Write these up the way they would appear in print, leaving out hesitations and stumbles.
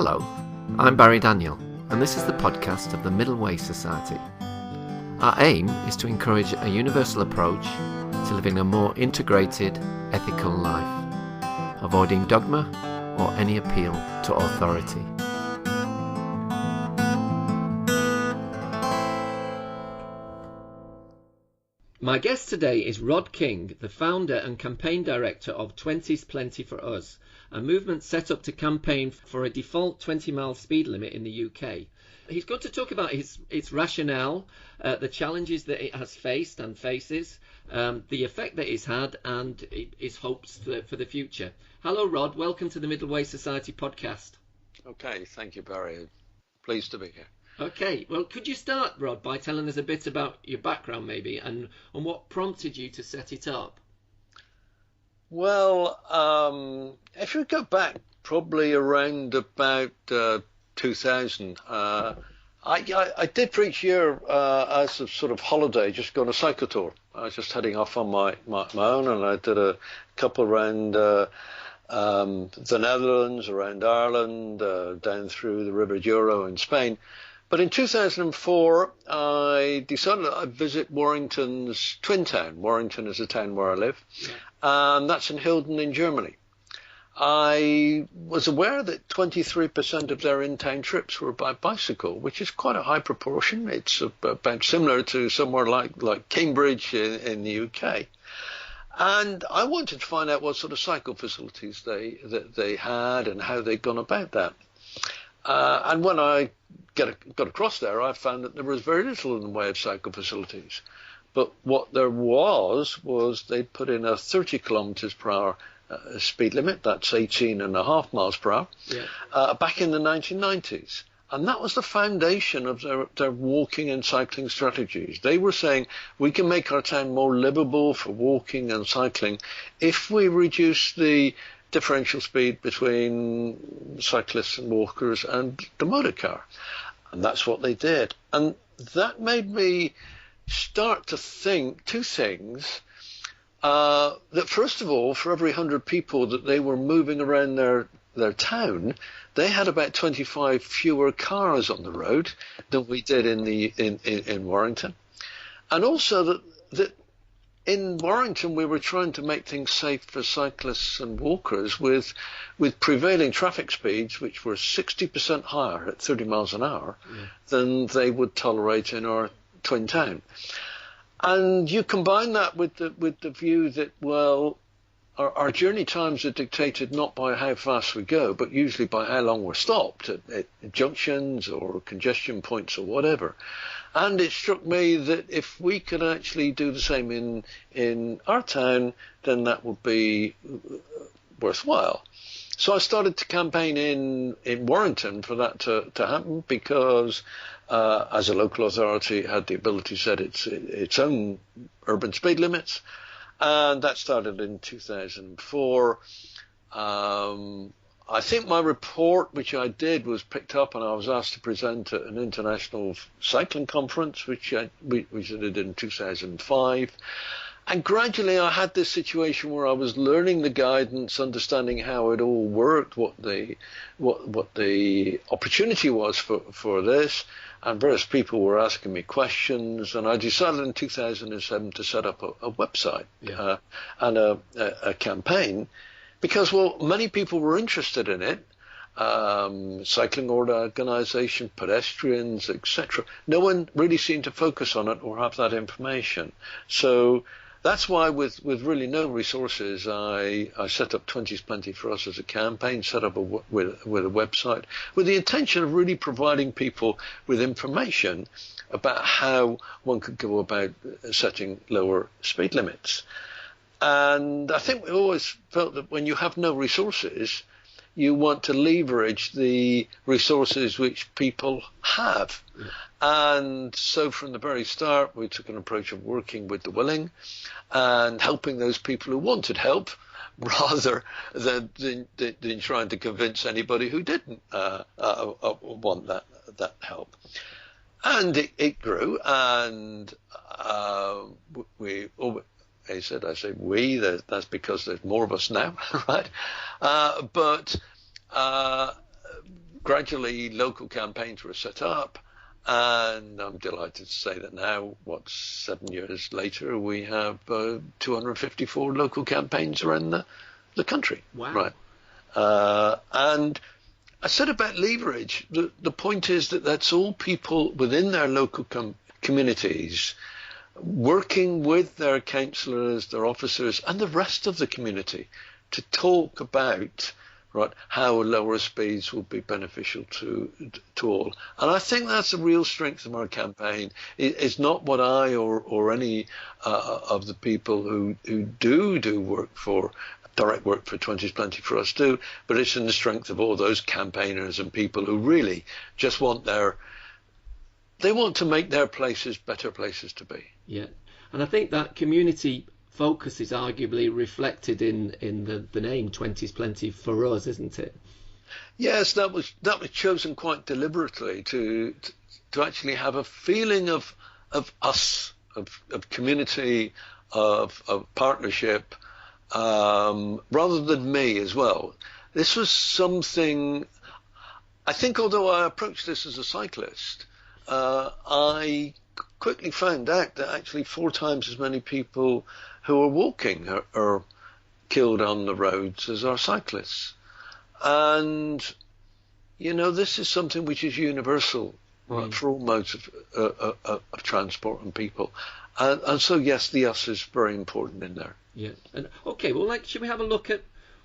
Hello, I'm Barry Daniel, and this is the podcast of the Middle Way Society. Our aim is to encourage a universal approach to living a more integrated, ethical life, avoiding dogma or any appeal to authority. My guest today is Rod King, the founder and campaign director of 20's Plenty for Us, a movement set up to campaign for a default 20-mile speed limit in the UK. He's going to talk about its rationale, the challenges that it has faced and faces, the effect that it's had, and his hopes for the future. Hello, Rod. Welcome to the Middle Way Society podcast. Okay, thank you, Barry. Pleased to be here. Okay, well, could you start, Rod, by telling us a bit about your background, maybe, and what prompted you to set it up? Well, if we go back probably around about 2000, I did for each year as a sort of holiday, just go on a cycle tour. I was just heading off on my own, and I did a couple around the Netherlands, around Ireland, down through the River Douro in Spain. But in 2004, I decided that I'd visit Warrington's twin town. Warrington is a town where I live, and that's in Hilden in Germany. I was aware that 23% of their in-town trips were by bicycle, which is quite a high proportion. It's about similar to somewhere like Cambridge in the UK. And I wanted to find out what sort of cycle facilities they had and how they'd gone about that. And when I got across there, I found that there was very little in the way of cycle facilities. But what there was they'd put in a 30 kilometres per hour speed limit, that's 18.5 miles per hour, back in the 1990s. And that was the foundation of their walking and cycling strategies. They were saying, we can make our town more livable for walking and cycling if we reduce the differential speed between cyclists and walkers and the motor car. And that's what they did. And that made me start to think two things. That first of all, for every 100 people that they were moving around their town, they had about 25 fewer cars on the road than we did in Warrington. And also that in Warrington, we were trying to make things safe for cyclists and walkers with prevailing traffic speeds, which were 60% higher at 30 miles an hour than they would tolerate in our twin town. And you combine that with the view that, well, our journey times are dictated not by how fast we go, but usually by how long we're stopped at junctions or congestion points or whatever. And it struck me that if we could actually do the same in our town, then that would be worthwhile. So I started to campaign in Warrington for that to happen, because as a local authority, it had the ability to set its own urban speed limits. And that started in 2004. I think my report, which I did, was picked up, and I was asked to present at an international cycling conference, which we did in 2005. And gradually I had this situation where I was learning the guidance, understanding how it all worked, what the opportunity was for this, and various people were asking me questions, and I decided in 2007 to set up a website and a campaign, because, well, many people were interested in it, cycling organisation, pedestrians, etc. No one really seemed to focus on it or have that information. So that's why with really no resources, I set up 20's Plenty for Us as a campaign, set up with a website, with the intention of really providing people with information about how one could go about setting lower speed limits. And I think we always felt that when you have no resources, you want to leverage the resources which people have. And so from the very start, we took an approach of working with the willing and helping those people who wanted help, rather than trying to convince anybody who didn't want that help. And it grew, and I say we, that's because there's more of us now, right? But gradually local campaigns were set up, and I'm delighted to say that now, 7 years later, we have 254 local campaigns around the country. Wow. Right. And I said about leverage, the point is that that's all people within their local communities working with their councillors, their officers, and the rest of the community to talk about how lower speeds will be beneficial to all. And I think that's a real strength of our campaign. It's not what I or any of the people who do work for direct work for 20's Plenty for Us do, but it's in the strength of all those campaigners and people who really just want to make their places better places to be. Yeah, and I think that community focus is arguably reflected in the name 20's Plenty for Us, isn't it? Yes, that was chosen quite deliberately to actually have a feeling of us, of community, of partnership, rather than me as well. This was something, I think, although I approached this as a cyclist, I quickly found out that actually 4 times as many people who are walking are killed on the roads as are cyclists. And, this is something which is universal for all modes of transport and people. And so, yes, the us is very important in there. Yeah. And okay, well, should we have a look at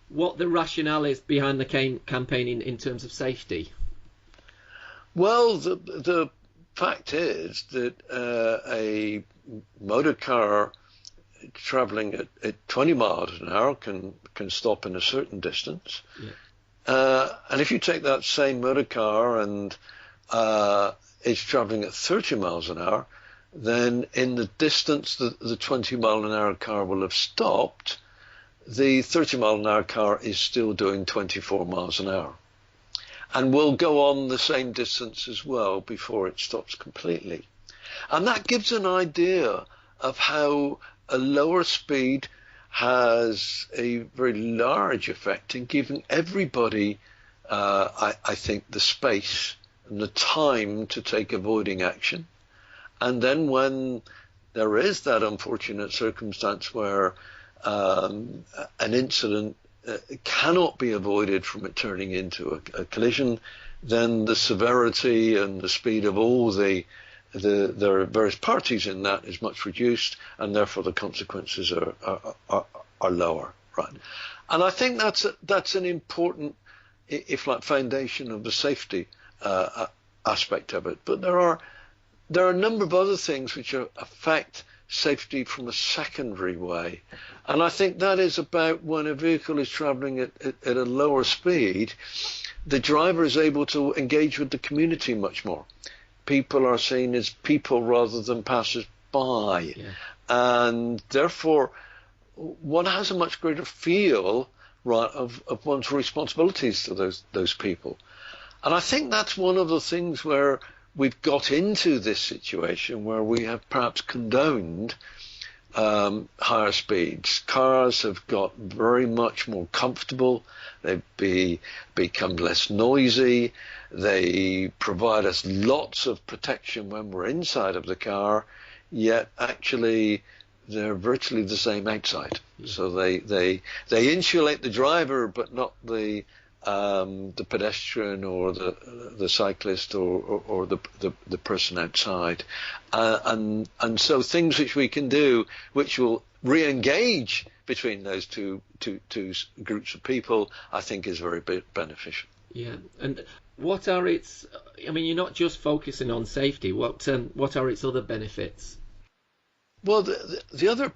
what the rationale is behind the campaign in terms of safety? Well, the fact is that a motor car travelling at 20 miles an hour can stop in a certain distance. Yeah. And if you take that same motor car and it's travelling at 30 miles an hour, then in the distance that the 20 mile an hour car will have stopped, the 30 mile an hour car is still doing 24 miles an hour. And will go on the same distance as well before it stops completely. And that gives an idea of how a lower speed has a very large effect in giving everybody, I think, the space and the time to take avoiding action. And then when there is that unfortunate circumstance where an incident cannot be avoided from it turning into a collision, then the severity and the speed of all the various parties in that is much reduced, and therefore the consequences are lower, right? And I think that's an important, if like, foundation of the safety aspect of it. But there are a number of other things which affect safety from a secondary way. And I think that is about when a vehicle is travelling at a lower speed, the driver is able to engage with the community much more. People are seen as people rather than passers-by. Yeah. And therefore, one has a much greater feel, of one's responsibilities to those people. And I think that's one of the things where we've got into this situation where we have perhaps condoned higher speeds. Cars have got very much more comfortable. They've become less noisy. They provide us lots of protection when we're inside of the car, yet actually they're virtually the same outside. So they insulate the driver, but not the pedestrian or the cyclist or the person outside, and so things which we can do which will re-engage between those two groups of people, I think, is very beneficial. Yeah, and what are its? I mean, you're not just focusing on safety. What are its other benefits? Well, the other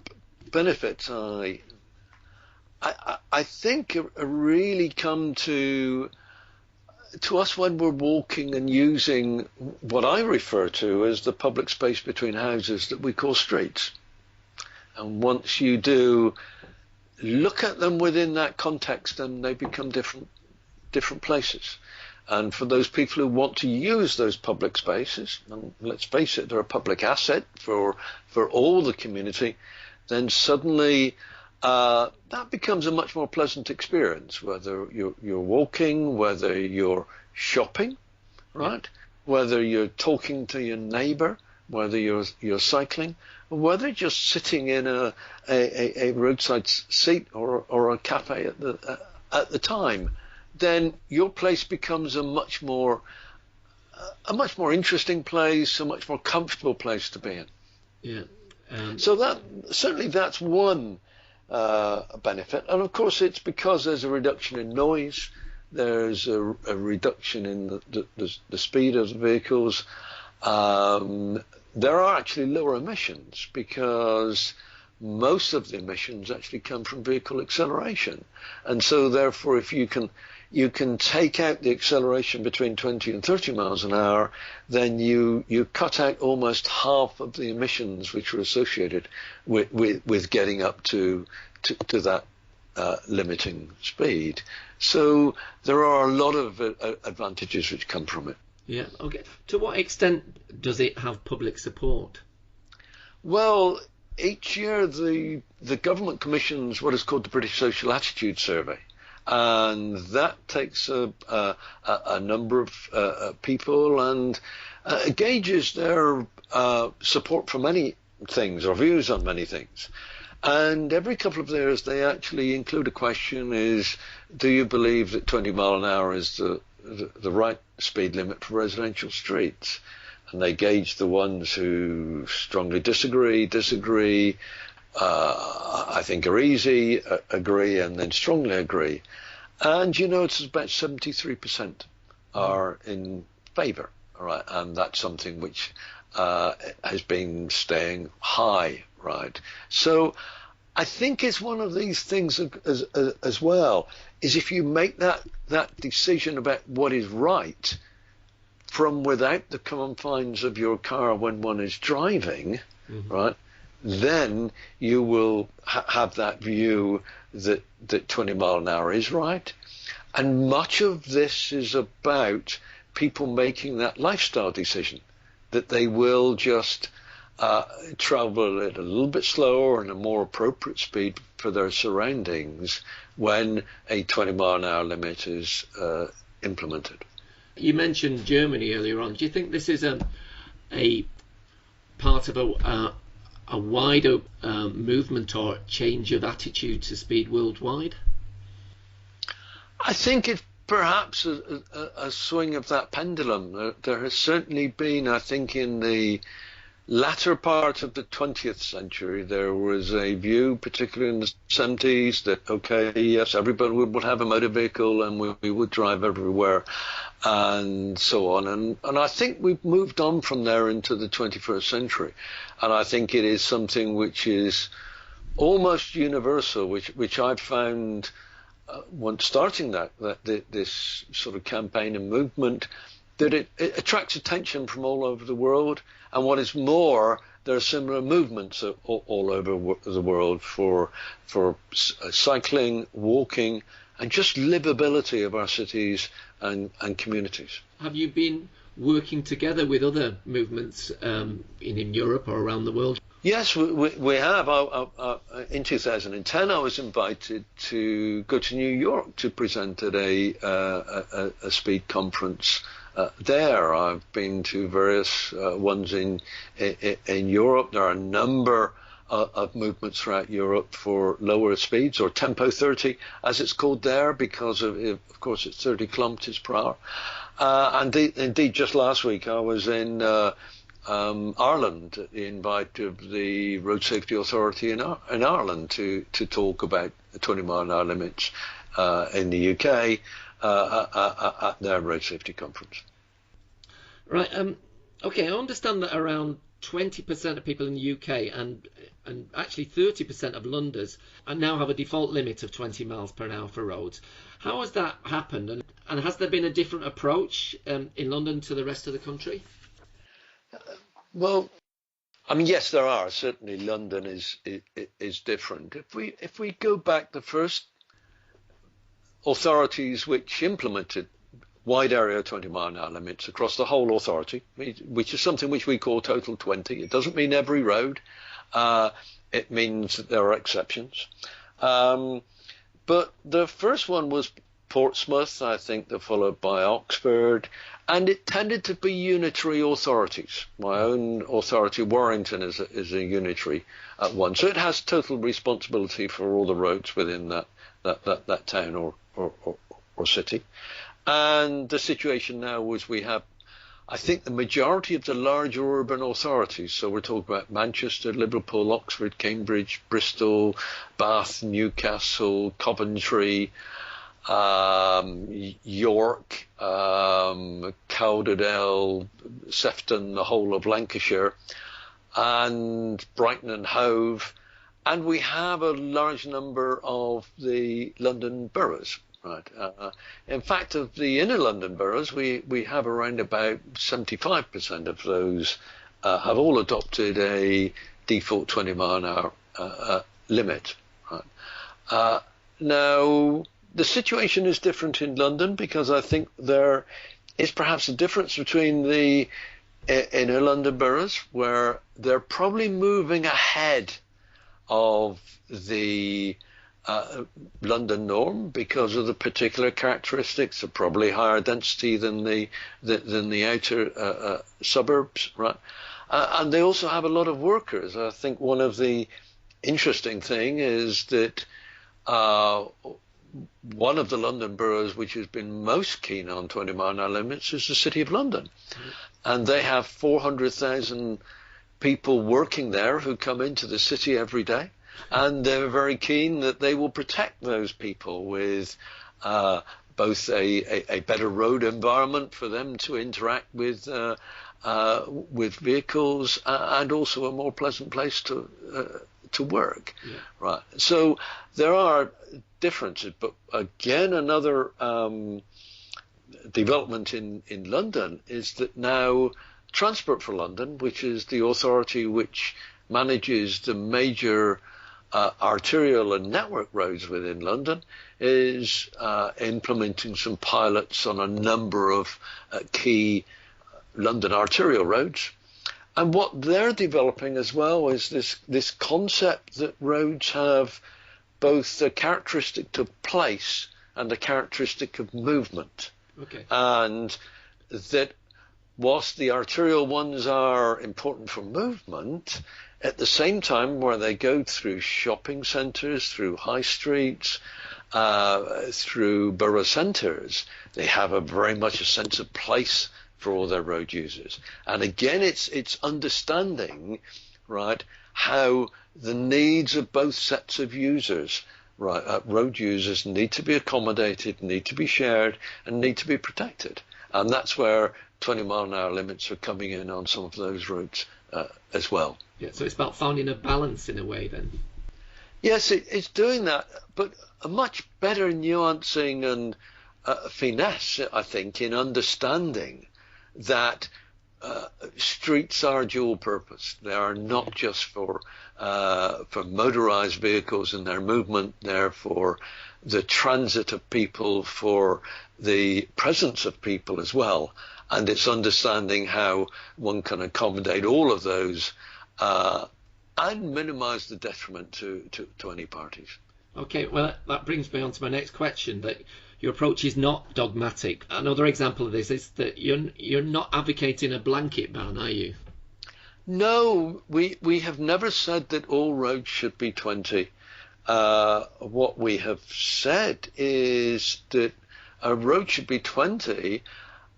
benefits I think really come to us when we're walking and using what I refer to as the public space between houses that we call streets. And once you do look at them within that context, then they become different places. And for those people who want to use those public spaces, and let's face it, they're a public asset for all the community, then suddenly that becomes a much more pleasant experience, whether you're walking, whether you're shopping, right? Whether you're talking to your neighbor, whether you're cycling, or whether just sitting in a roadside seat or a cafe at the time, then your place becomes a much more interesting place, a much more comfortable place to be in. Yeah. So that's one benefit, and of course it's because there's a reduction in noise, there's a reduction in the speed of the vehicles. There are actually lower emissions because most of the emissions actually come from vehicle acceleration, and so therefore if you can take out the acceleration between 20 and 30 miles an hour, then you cut out almost half of the emissions which are associated with getting up to that limiting speed. So there are a lot of advantages which come from it. Yeah. Okay. To what extent does it have public support? Well, each year the government commissions what is called the British Social Attitude Survey. And that takes a number of people and gauges their support for many things or views on many things. And every couple of years they actually include a question is, do you believe that 20 mile an hour is the right speed limit for residential streets? And they gauge the ones who strongly disagree, I think are easy, agree, and then strongly agree. And it's about 73% are in favour, all right, and that's something which has been staying high, right? So I think it's one of these things as well, is if you make that decision about what is right from without the confines of your car when one is driving, right, then you will have that view that 20 mile an hour is right. And much of this is about people making that lifestyle decision, that they will just travel at a little bit slower and a more appropriate speed for their surroundings when a 20 mile an hour limit is implemented. You mentioned Germany earlier on. Do you think this is a part of a wider movement or change of attitude to speed worldwide? I think it's perhaps a swing of that pendulum. There has certainly been, I think, in the latter part of the 20th century, there was a view, particularly in the 70s, that, okay, yes, everybody would have a motor vehicle and we would drive everywhere and so on. And I think we've moved on from there into the 21st century. And I think it is something which is almost universal, which I've found once starting this sort of campaign and movement, that it attracts attention from all over the world. And what is more, there are similar movements all over the world for cycling, walking, and just livability of our cities and communities. Have you been working together with other movements in Europe or around the world? Yes, we have. In 2010, I was invited to go to New York to present at a speed conference there. I've been to various ones in Europe. There are a number of movements throughout Europe for lower speeds, or tempo 30, as it's called there, because of course, it's 30 kilometers per hour. And indeed, just last week, I was in Ireland at the invite of the Road Safety Authority in Ireland to talk about the 20 mile an hour limits in the UK at their road safety conference. Right. Okay, I understand that around 20% of people in the UK and actually 30% of Londoners now have a default limit of 20 miles per hour for roads. How has that happened? And has there been a different approach in London to the rest of the country? Well, I mean, yes, there are. Certainly London is different. If we go back, the first authorities which implemented wide area 20 mile an hour limits across the whole authority, which is something which we call total 20. It doesn't mean every road. It means that there are exceptions. But the first one was Portsmouth, I think they're followed by Oxford, and it tended to be unitary authorities. My own authority, Warrington, is a unitary one, so it has total responsibility for all the roads within that town or city. And the situation now is we have, I think, the majority of the larger urban authorities, so we're talking about Manchester, Liverpool, Oxford, Cambridge, Bristol, Bath, Newcastle, Coventry, York, Calderdale, Sefton, the whole of Lancashire, and Brighton and Hove, and we have a large number of the London boroughs. Right. In fact, of the inner London boroughs, we have around about 75% of those have all adopted a default 20 mile an hour limit. Right. Now, the situation is different in London because I think there is perhaps a difference between the inner London boroughs, where they're probably moving ahead of the London norm because of the particular characteristics of probably higher density than the outer suburbs, right? And they also have a lot of workers. I think one of the interesting thing is that one of the London boroughs which has been most keen on 20 mile an hour limits is the City of London, and they have 400,000 people working there who come into the city every day. And they're very keen that they will protect those people with both a better road environment for them to interact with vehicles, and also a more pleasant place to work. Yeah. Right. So there are differences, but again, another development in London is that now Transport for London, which is the authority which manages the major arterial and network roads within London, is implementing some pilots on a number of key London arterial roads. And what they're developing as well is this concept that roads have both the characteristic of place and the characteristic of movement. Okay. And that whilst the arterial ones are important for movement, at the same time, where they go through shopping centres, through high streets, through borough centres, they have very much a sense of place for all their road users. And again, it's understanding, right, how the needs of both sets of users, right, road users, need to be accommodated, need to be shared, and need to be protected. And that's where 20 mile an hour limits are coming in on some of those roads as well. Yeah, so it's about finding a balance in a way then. Yes, it's doing that, but a much better nuancing and finesse, I think, in understanding that streets are dual purpose. They are not just for motorized vehicles and their movement. They're for the transit of people, for the presence of people as well. And it's understanding how one can accommodate all of those and minimize the detriment to any parties. Okay, well, that brings me on to my next question, that your approach is not dogmatic. Another example of this is that you're not advocating a blanket ban, are you? No, we have never said that all roads should be 20. What we have said is that a road should be 20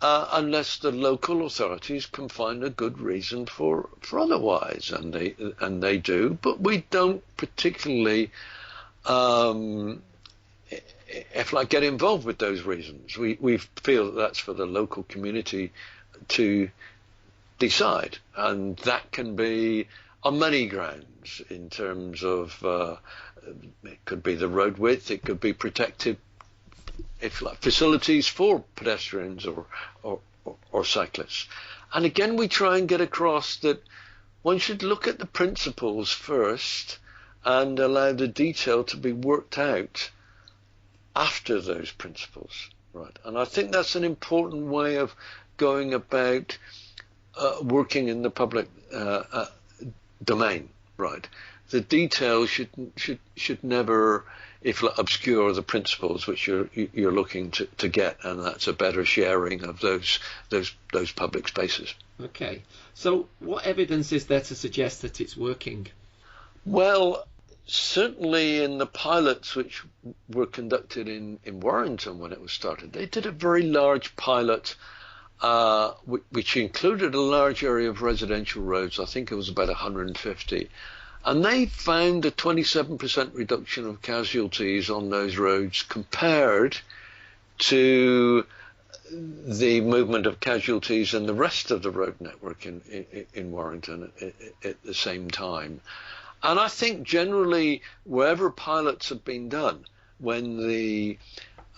unless the local authorities can find a good reason for otherwise, and they do. But we don't particularly, get involved with those reasons. We feel that that's for the local community to decide, and that can be on many grounds in terms of it could be the road width, it could be protected facilities for pedestrians or cyclists. And again, we try and get across that one should look at the principles first and allow the detail to be worked out after those principles, right? And I think that's an important way of going about working in the public domain, right? The detail should never if you obscure the principles which you're looking to get, and that's a better sharing of those public spaces. Okay, so what evidence is there to suggest that it's working? Well, certainly in the pilots which were conducted in Warrington when it was started, they did a very large pilot which included a large area of residential roads. I think it was about 150. And they found a 27% reduction of casualties on those roads compared to the movement of casualties in the rest of the road network in Warrington at the same time. And I think generally wherever pilots have been done, when the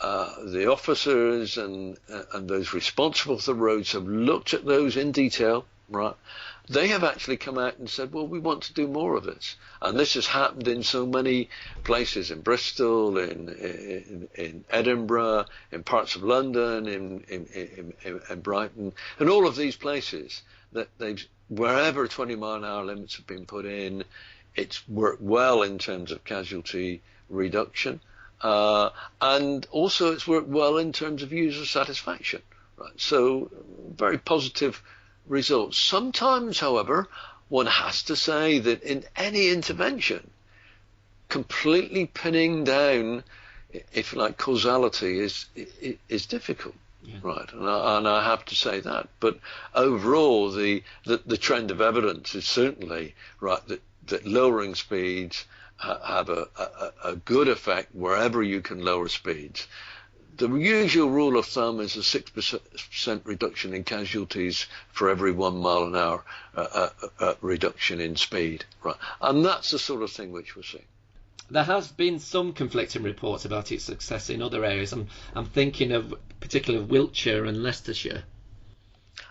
officers and those responsible for the roads have looked at those in detail, right, they have actually come out and said, well, we want to do more of this. And this has happened in so many places, in Bristol, in Edinburgh, in parts of London, in Brighton, and all of these places that wherever 20-mile-an-hour limits have been put in, it's worked well in terms of casualty reduction. And also it's worked well in terms of user satisfaction. Right? So very positive results. Sometimes, however, one has to say that in any intervention, completely pinning down, if you like, causality is difficult. Yeah. Right, and I have to say that. But overall, the trend of evidence is certainly right that lowering speeds have a good effect wherever you can lower speeds. The usual rule of thumb is a 6% reduction in casualties for every 1 mile an hour reduction in speed, right? And that's the sort of thing which we're seeing. There has been some conflicting reports about its success in other areas. I'm thinking of particularly Wiltshire and Leicestershire.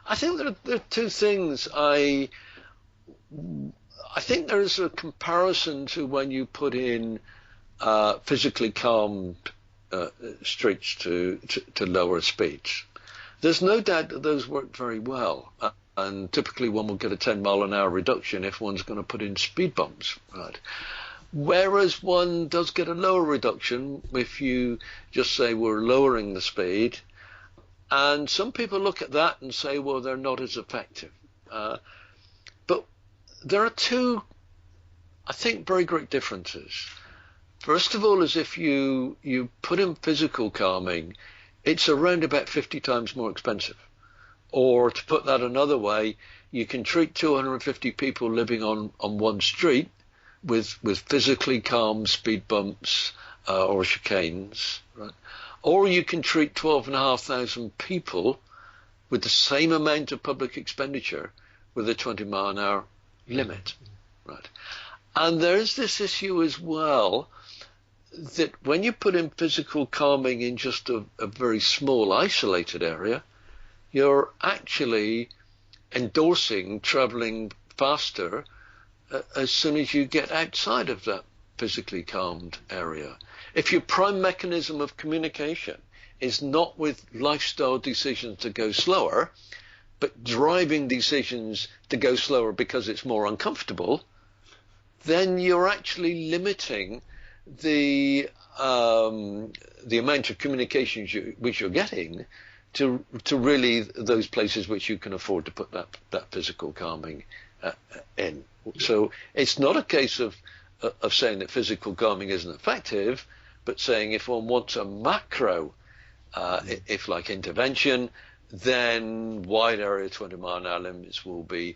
I think there are two things. I think there is a comparison to when you put in physically calmed streets to lower speeds. There's no doubt that those work very well, and typically one will get a 10-mile-an-hour reduction if one's going to put in speed bumps, right? Whereas one does get a lower reduction if you just say we're lowering the speed, and some people look at that and say, well, they're not as effective. But there are two, I think, very great differences. First of all, is if you put in physical calming, it's around about 50 times more expensive. Or to put that another way, you can treat 250 people living on one street with physically calm speed bumps or chicanes, right? Or you can treat 12,500 people with the same amount of public expenditure with a 20-mile-an-hour limit, right? And there's this issue as well that when you put in physical calming in just a very small isolated area, you're actually endorsing travelling faster as soon as you get outside of that physically calmed area. If your prime mechanism of communication is not with lifestyle decisions to go slower, but driving decisions to go slower because it's more uncomfortable, then you're actually limiting the amount of communications which you're getting to really those places which you can afford to put that physical calming in. So it's not a case of saying that physical calming isn't effective, but saying if one wants a macro, if like intervention, then wide area 20-mile-an-hour limits will be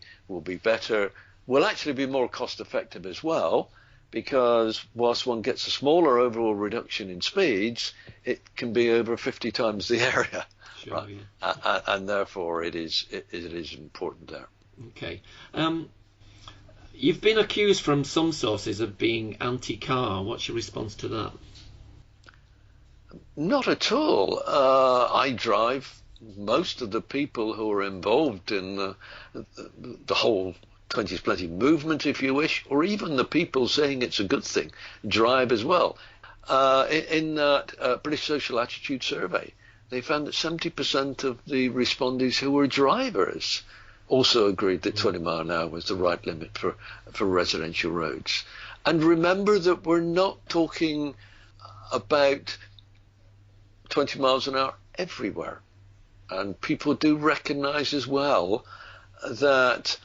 better. Will actually be more cost effective as well, because whilst one gets a smaller overall reduction in speeds, it can be over 50 times the area. Sure, right? Yeah. And therefore it is important there. Okay. You've been accused from some sources of being anti-car. What's your response to that? Not at all. I drive. Most of the people who are involved in the whole 20's Plenty movement, if you wish, or even the people saying it's a good thing, drive as well. In that British Social Attitude Survey, they found that 70% of the respondents who were drivers also agreed that 20 mile an hour was the right limit for residential roads. And remember that we're not talking about 20 miles an hour everywhere. And people do recognize as well that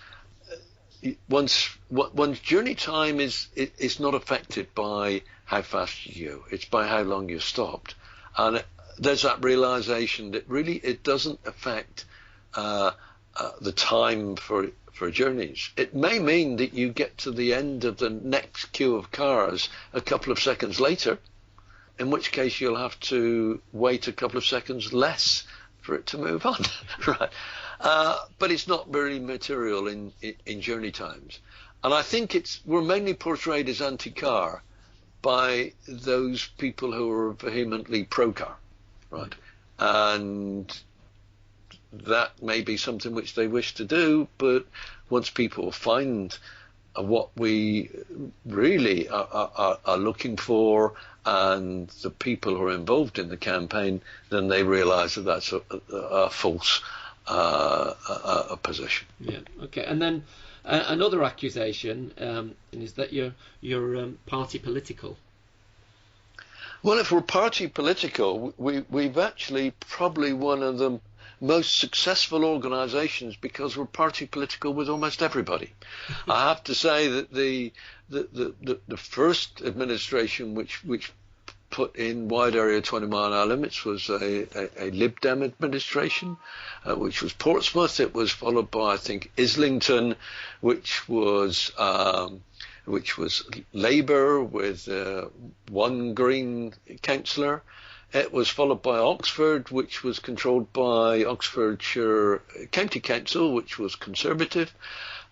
one's journey time is not affected by how fast you go. It's by how long you're stopped. And there's that realization that really it doesn't affect the time for journeys. It may mean that you get to the end of the next queue of cars a couple of seconds later, in which case you'll have to wait a couple of seconds less for it to move on, right? But it's not very material in journey times. And I think we're mainly portrayed as anti-car by those people who are vehemently pro-car, right? And that may be something which they wish to do, but once people find what we really are looking for and the people who are involved in the campaign, then they realise that that's a false position. Yeah. Okay. And then another accusation is that you're party political. Well, if we're party political, we've actually probably one of the most successful organisations because we're party political with almost everybody. I have to say that the first administration which put in wide area 20 mile an hour limits was a Lib Dem administration, which was Portsmouth. It was followed by, I think, Islington, which was Labour with one Green councillor. It was followed by Oxford, which was controlled by Oxfordshire County Council, which was Conservative.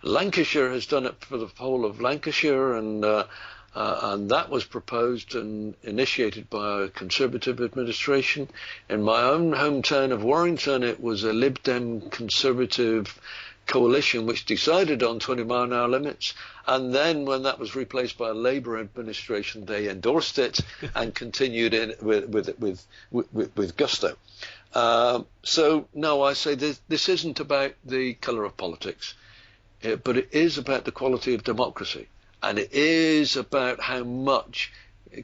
Lancashire has done it for the whole of Lancashire, and that was proposed and initiated by a Conservative administration. In my own hometown of Warrington, it was a Lib Dem Conservative coalition which decided on 20 mile an hour limits, and then when that was replaced by a Labour administration, they endorsed it and continued in with gusto. So no, I say this isn't about the colour of politics, but it is about the quality of democracy, and it is about how much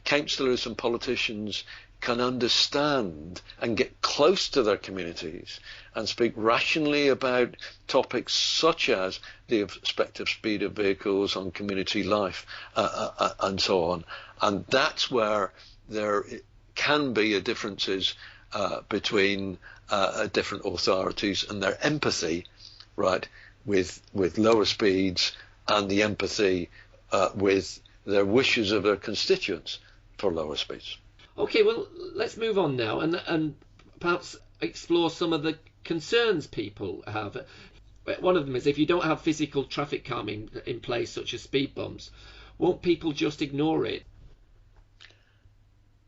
councillors and politicians can understand and get close to their communities and speak rationally about topics such as the respective speed of vehicles on community life and so on. And that's where there can be differences between different authorities and their empathy, right, with lower speeds, and the empathy with their wishes of their constituents for lower speeds. Okay, well, let's move on now and perhaps explore some of the concerns people have. One of them is if you don't have physical traffic calming in place, such as speed bumps, won't people just ignore it?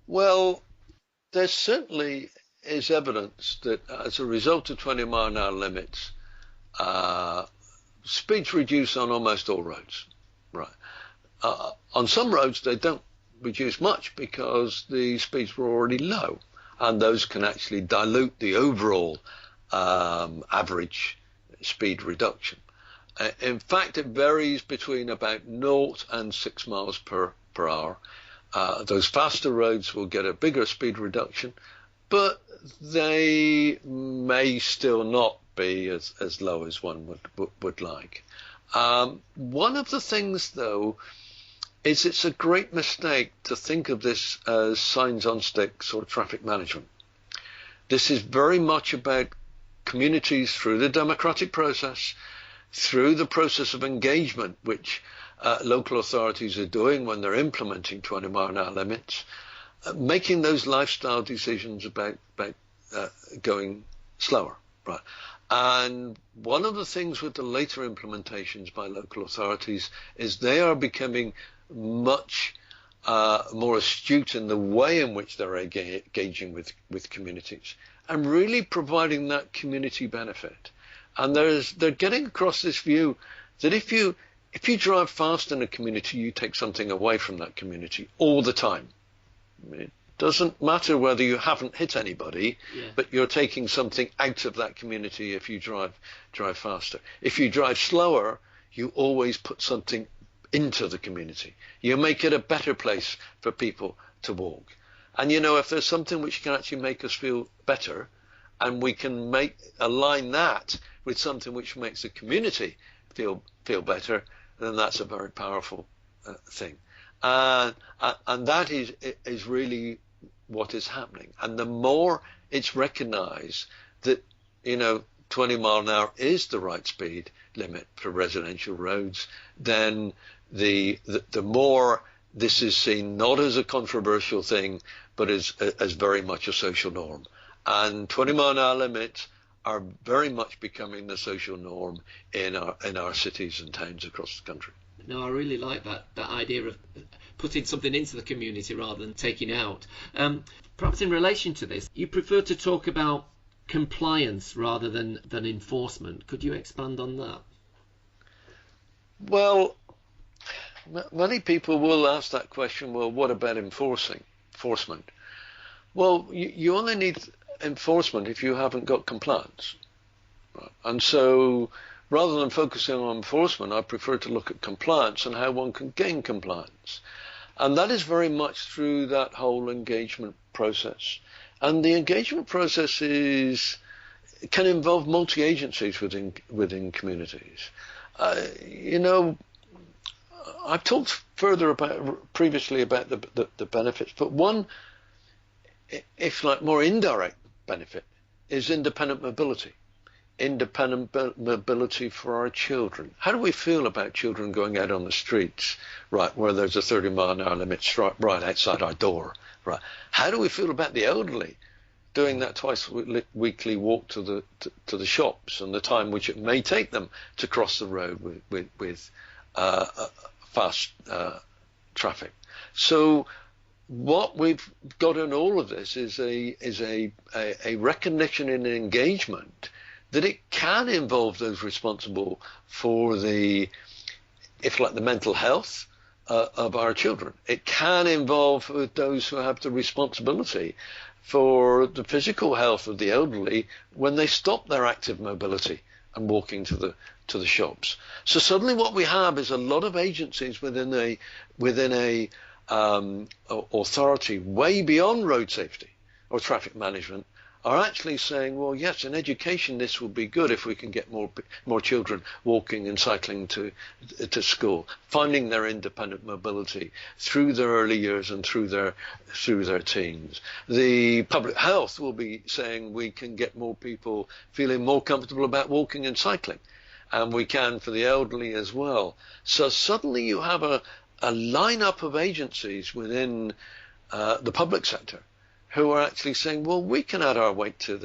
Well, there certainly is evidence that as a result of 20 mile an hour limits, speeds reduce on almost all roads. Right. On some roads, they don't reduce much because the speeds were already low, and those can actually dilute the overall average speed reduction. In fact, it varies between about 0 and 6 miles per hour. Those faster roads will get a bigger speed reduction, but they may still not be as low as one would like. One of the things, though, is it's a great mistake to think of this as signs on sticks or traffic management. This is very much about communities through the democratic process, through the process of engagement, which local authorities are doing when they're implementing 20 mile an hour limits, making those lifestyle decisions about going slower. Right. And one of the things with the later implementations by local authorities is they are becoming much more astute in the way in which they're engaging with communities and really providing that community benefit. And they're getting across this view that if you drive fast in a community, you take something away from that community all the time. It doesn't matter whether you haven't hit anybody, but you're taking something out of that community if you drive faster. If you drive slower, you always put something into the community. You make it a better place for people to walk. And if there's something which can actually make us feel better, and we can align that with something which makes the community feel better, then that's a very powerful thing. And that is really what is happening. And the more it's recognized that 20 mile an hour is the right speed limit for residential roads, then the more this is seen not as a controversial thing, but as very much a social norm. And 20 mile an hour limits are very much becoming the social norm in our cities and towns across the country. No, I really like that idea of putting something into the community rather than taking out. Perhaps in relation to this, you prefer to talk about compliance rather than enforcement. Could you expand on that? Well, many people will ask that question, well, what about enforcement? Well, you only need enforcement if you haven't got compliance. Right? And so rather than focusing on enforcement, I prefer to look at compliance and how one can gain compliance. And that is very much through that whole engagement process. And the engagement process can involve multi-agencies within communities. I've talked previously about the benefits, but one, if like more indirect benefit, is independent mobility. Independent mobility for our children. How do we feel about children going out on the streets, right, where there's a 30 mile an hour limit right outside our door, right? How do we feel about the elderly doing that twice weekly walk to the shops, and the time which it may take them to cross the road with fast traffic? So what we've got in all of this is a recognition and engagement that it can involve those responsible for the mental health of our children. It can involve those who have the responsibility for the physical health of the elderly when they stop their active mobility and walking to the shops. So suddenly what we have is a lot of agencies within a authority way beyond road safety or traffic management are actually saying, well, yes, in education this will be good if we can get more children walking and cycling to school, finding their independent mobility through their early years and through their teens. The public health will be saying we can get more people feeling more comfortable about walking and cycling, and we can for the elderly as well. So suddenly you have a lineup of agencies within the public sector who are actually saying, well, we can add our weight to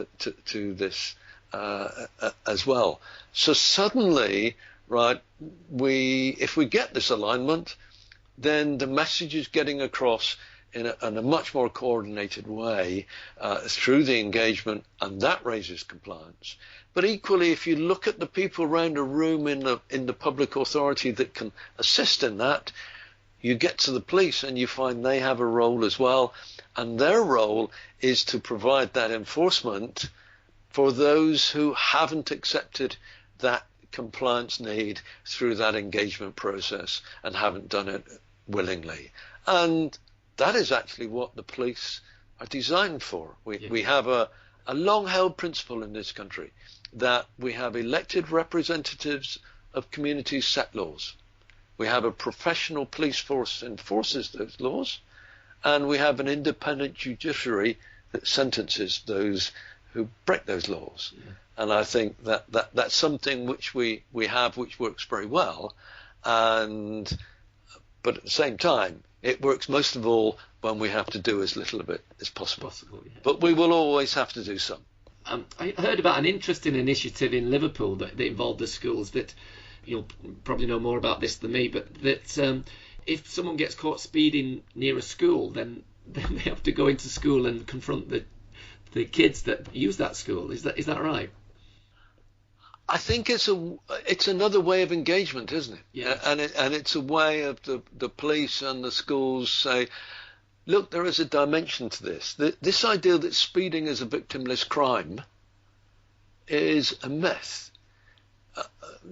this as well. So suddenly, right, if we get this alignment, then the message is getting across in a much more coordinated way through the engagement, and that raises compliance. But equally, if you look at the people around a room in the public authority that can assist in that, you get to the police and you find they have a role as well. And their role is to provide that enforcement for those who haven't accepted that compliance need through that engagement process and haven't done it willingly. And that is actually what the police are designed for. We have a long-held principle in this country that we have elected representatives of communities set laws. We have a professional police force that enforces those laws, and we have an independent judiciary that sentences those who break those laws. Yeah. And I think that's something which we have, which works very well. But at the same time, it works most of all when we have to do as little of it as possible. Yeah. But we will always have to do some. I heard about an interesting initiative in Liverpool that involved the schools. That you'll probably know more about this than me, but that if someone gets caught speeding near a school, then they have to go into school and confront the kids that use that school. Is that right? I think it's another way of engagement, isn't it? Yeah. And it's a way of the police and the schools say, look, there is a dimension to this. This idea that speeding is a victimless crime is a myth.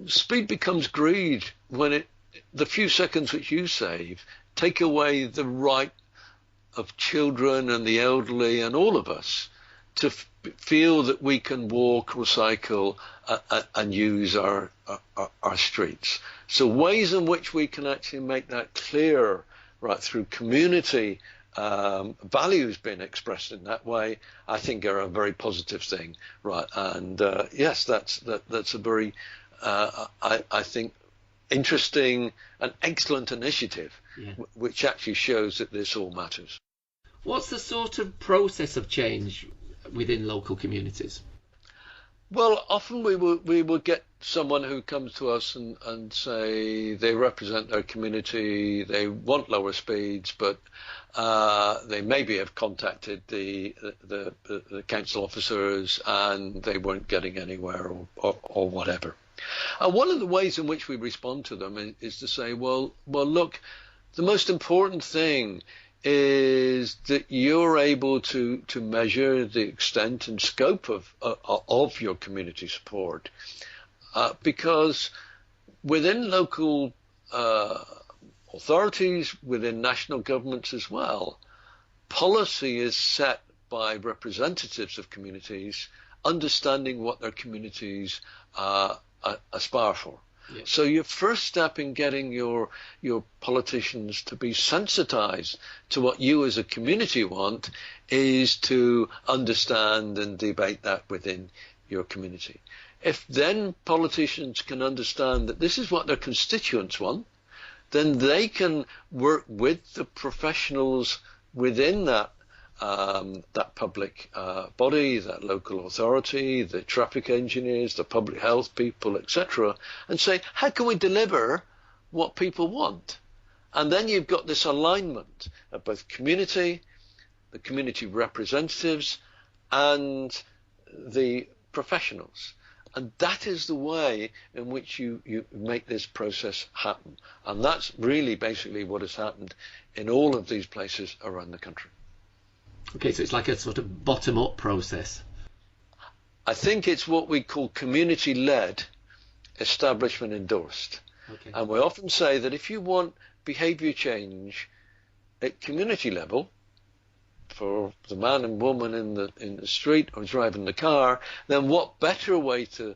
Speed becomes greed when the few seconds which you save take away the right of children and the elderly and all of us to feel that we can walk or cycle and use our streets. So ways in which we can actually make that clear, right, through community values being expressed in that way, I think are a very positive thing, right? And yes, that's a very, I think, interesting and excellent initiative, yeah. Which actually shows that this all matters. What's the sort of process of change within local communities? Well, often we will get someone who comes to us and say they represent their community, they want lower speeds, but they maybe have contacted the council officers and they weren't getting anywhere or whatever. And one of the ways in which we respond to them is to say, well, look, the most important thing is that you're able to measure the extent and scope of your community support, because within local authorities, within national governments as well, policy is set by representatives of communities understanding what their communities aspire for. Yeah. So your first step in getting your politicians to be sensitized to what you as a community want is to understand and debate that within your community. If then politicians can understand that this is what their constituents want, then they can work with the professionals within that public body, that local authority, the traffic engineers, the public health people, etc., and say, how can we deliver what people want? And then you've got this alignment of both community, the community representatives, and the professionals. And that is the way in which you make this process happen. And that's really basically what has happened in all of these places around the country. Okay, so it's like a sort of bottom-up process. I think it's what we call community-led, establishment endorsed. Okay. And we often say that if you want behaviour change at community level, for the man and woman in the street or driving the car, then what better way to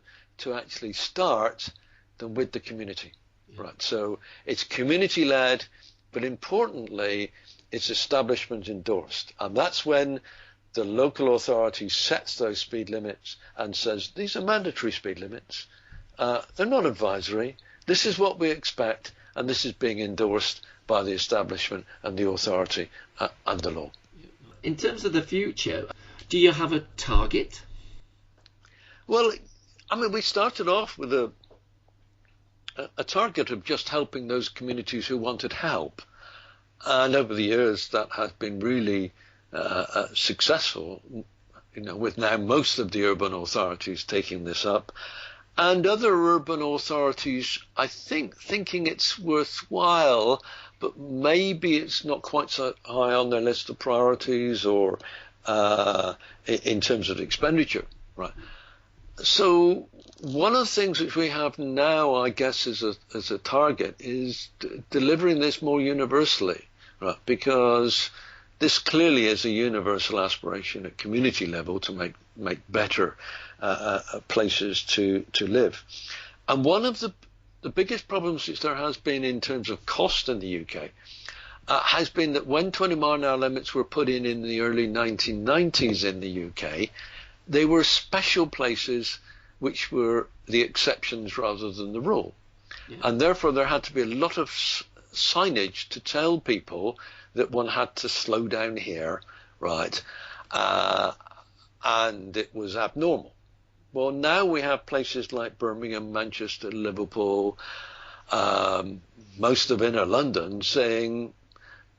actually start than with the community, yeah. Right? So it's community-led, but importantly, it's establishment endorsed. And that's when the local authority sets those speed limits and says, these are mandatory speed limits. They're not advisory. This is what we expect, and this is being endorsed by the establishment and the authority and the law. In terms of the future, do you have a target? Well, I mean, we started off with a target of just helping those communities who wanted help. And over the years, that has been really successful, with now most of the urban authorities taking this up. And other urban authorities, I think, thinking it's worthwhile, but maybe it's not quite so high on their list of priorities or in terms of expenditure, right? So one of the things which we have now, I guess, as a target is delivering this more universally, right? Because this clearly is a universal aspiration at community level to make better places to live. And one of the biggest problems which there has been in terms of cost in the UK has been that when 20 mile an hour limits were put in the early 1990s in the UK, they were special places which were the exceptions rather than the rule. Yeah. And therefore there had to be a lot of signage to tell people that one had to slow down here, right? And it was abnormal. Well, now we have places like Birmingham, Manchester, Liverpool, most of inner London saying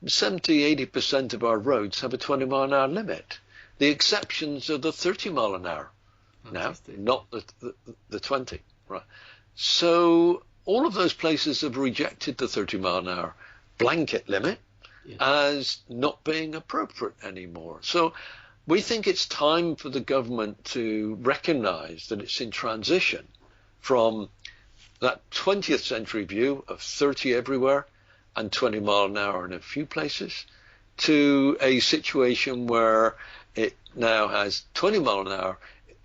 70-80% of our roads have a 20 mile an hour limit. The exceptions are the 30 mile an hour now, not the 20, right? So all of those places have rejected the 30 mile an hour blanket limit as not being appropriate anymore. So we think it's time for the government to recognise that it's in transition from that 20th century view of 30 everywhere and 20 mile an hour in a few places to a situation where it now has 20 mile an hour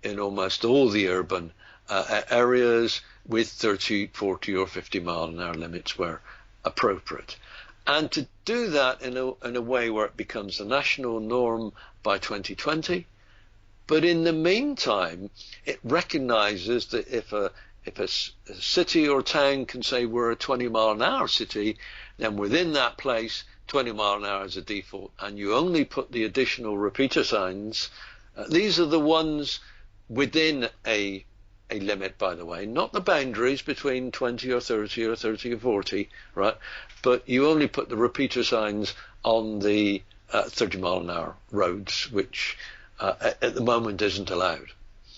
in almost all the urban areas, with 30, 40 or 50 mile an hour limits where appropriate. And to do that in a way where it becomes the national norm by 2020. But in the meantime, it recognizes that if a city or town can say we're a 20 mile an hour city, then within that place, 20 mile an hour is a default, and you only put the additional repeater signs. These are the ones within a limit, by the way, not the boundaries between 20 or 30 or 30 or 40, right? But you only put the repeater signs on the 30 mile an hour roads, which at the moment isn't allowed.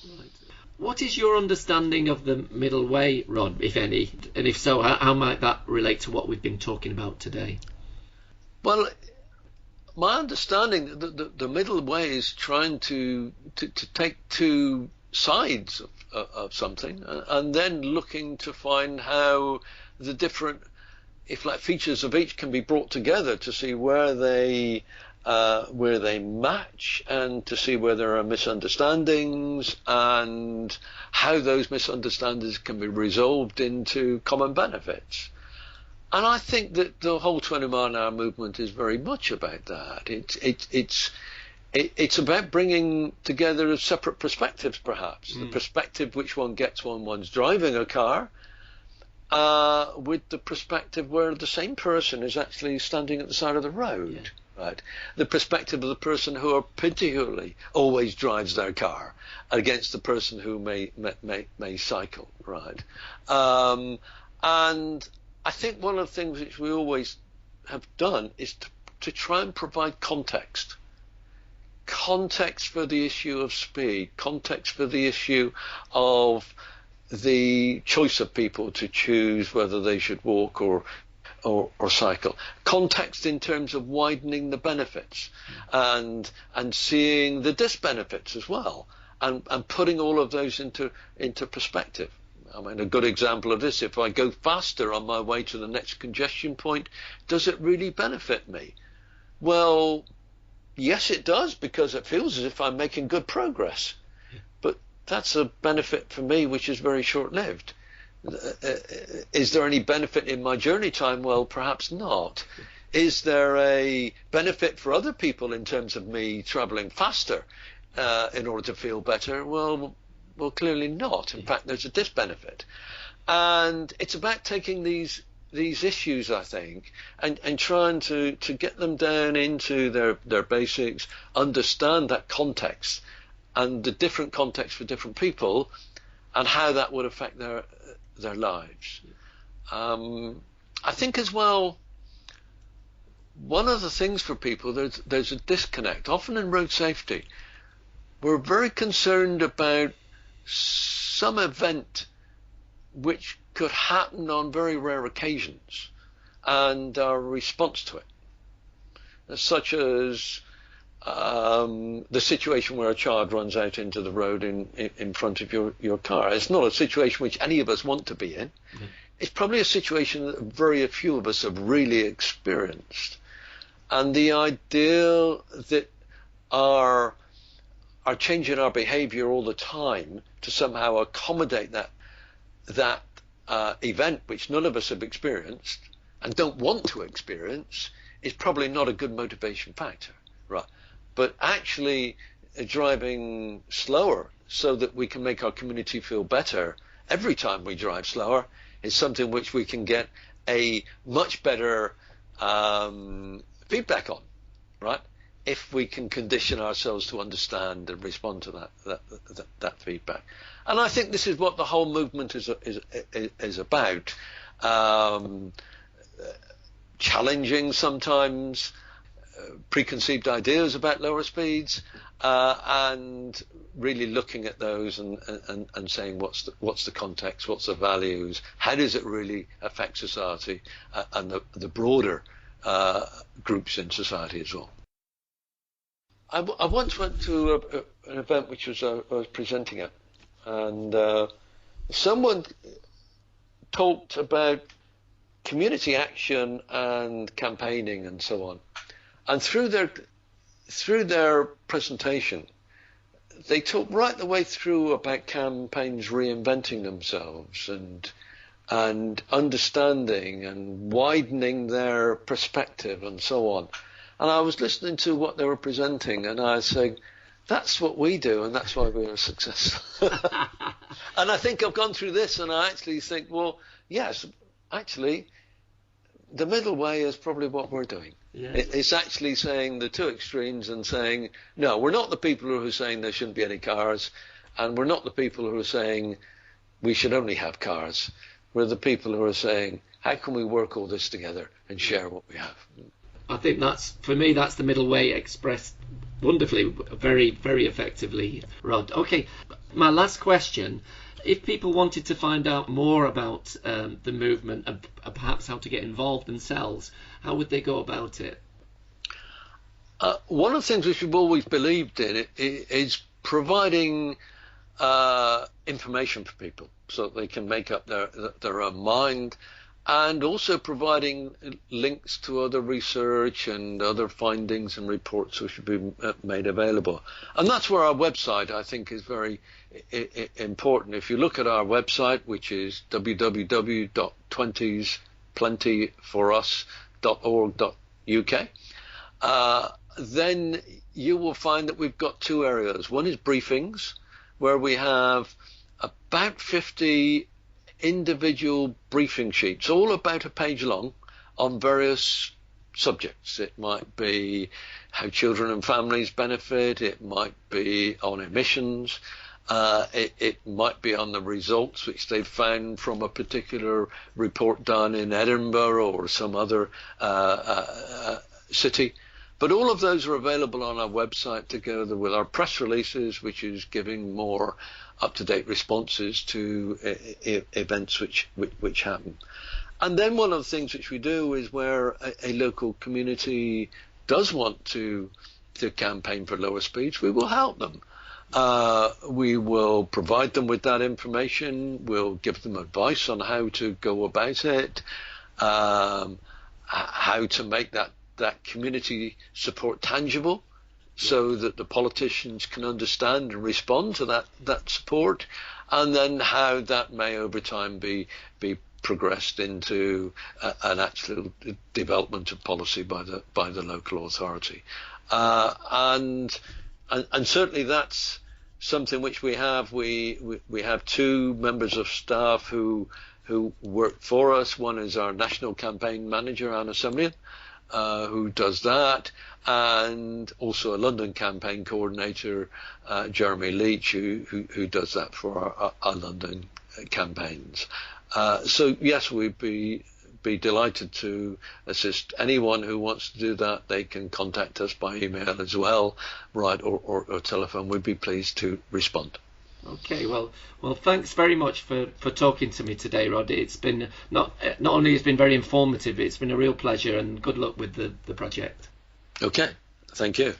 Right. What is your understanding of the middle way, Rod, if any? And if so, how might that relate to what we've been talking about today? Well, my understanding that the middle way is trying to take two sides of something, and then looking to find how the different, if like, features of each can be brought together to see where they match, and to see where there are misunderstandings, and how those misunderstandings can be resolved into common benefits. And I think that the whole 20 mile an hour movement is very much about that. It's about bringing together separate perspectives, perhaps. The perspective which one gets when one's driving a car, with the perspective where the same person is actually standing at the side of the road. Yeah. Right? The perspective of the person who particularly always drives their car against the person who may cycle. Right? And I think one of the things which we always have done is to try and provide context. Context for the issue of speed, context for the issue of the choice of people to choose whether they should walk or cycle. Context in terms of widening the benefits and seeing the disbenefits as well, and putting all of those into perspective. I mean, a good example of this, if I go faster on my way to the next congestion point, does it really benefit me? Well, yes, it does, because it feels as if I'm making good progress. But that's a benefit for me which is very short-lived. Is there any benefit in my journey time? Well, perhaps not. Is there a benefit for other people in terms of me travelling faster in order to feel better? Well, clearly not. In fact, there's a disbenefit. And it's about taking these issues, I think, and trying to get them down into their basics, understand that context and the different context for different people, and how that would affect their lives. I think as well, one of the things for people, there's a disconnect. Often in road safety, we're very concerned about some event which could happen on very rare occasions, and our response to it, such as the situation where a child runs out into the road in front of your car. It's not a situation which any of us want to be in. Mm-hmm. It's probably a situation that very few of us have really experienced. And the idea that our changing our behavior all the time to somehow accommodate that event which none of us have experienced and don't want to experience is probably not a good motivation factor, right? But actually driving slower so that we can make our community feel better every time we drive slower is something which we can get a much better feedback on, right? If we can condition ourselves to understand and respond to that feedback. And I think this is what the whole movement is about. Challenging sometimes preconceived ideas about lower speeds, and really looking at those and saying what's the context, what's the values, how does it really affect society, and the broader groups in society as well. I once went to an event which I was presenting at, and someone talked about community action and campaigning and so on. And through their presentation, they talk right the way through about campaigns reinventing themselves and understanding and widening their perspective and so on. And I was listening to what they were presenting, and I was saying, that's what we do, and that's why we are successful. And I think I've gone through this, and I actually think, well, yes, actually, the middle way is probably what we're doing. Yes. It's actually saying the two extremes and saying, no, we're not the people who are saying there shouldn't be any cars, and we're not the people who are saying we should only have cars. We're the people who are saying, how can we work all this together and share what we have? I think for me, that's the middle way expressed wonderfully, very, very effectively, Rod. Okay, my last question. If people wanted to find out more about the movement and perhaps how to get involved themselves, how would they go about it? One of the things which we've always believed in is providing information for people so that they can make up their own mind, and also providing links to other research and other findings and reports which should be made available. And that's where our website, I think, is very important. If you look at our website, which is www.20'splentyforus.org.uk, then you will find that we've got two areas. One is briefings, where we have about 50 individual briefing sheets, all about a page long, on various subjects. It might be how children and families benefit, it might be on emissions, it might be on the results which they've found from a particular report done in Edinburgh or some other city. But all of those are available on our website together with our press releases, which is giving more up-to-date responses to events which happen. And then one of the things which we do is where a local community does want to campaign for lower speeds, we will help them. We will provide them with that information. We'll give them advice on how to go about it, how to make that community support tangible, so that the politicians can understand and respond to that support, and then how that may over time be progressed into an actual development of policy by the local authority. And certainly that's something which we have. We have two members of staff who work for us. One is our national campaign manager, Anna Sumlian, who does that, and also a London campaign coordinator, Jeremy Leach, who does that for our London campaigns. So yes, we'd be delighted to assist anyone who wants to do that. They can contact us by email as well, right, or telephone. We'd be pleased to respond. Okay, well, thanks very much for talking to me today, Rod. It's been not only it's been very informative, it's been a real pleasure, and good luck with the project. Okay, thank you.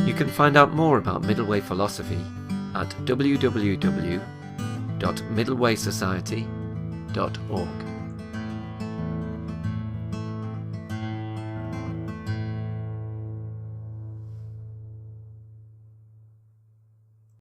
You can find out more about Middle Way philosophy at www.middlewaysociety.org.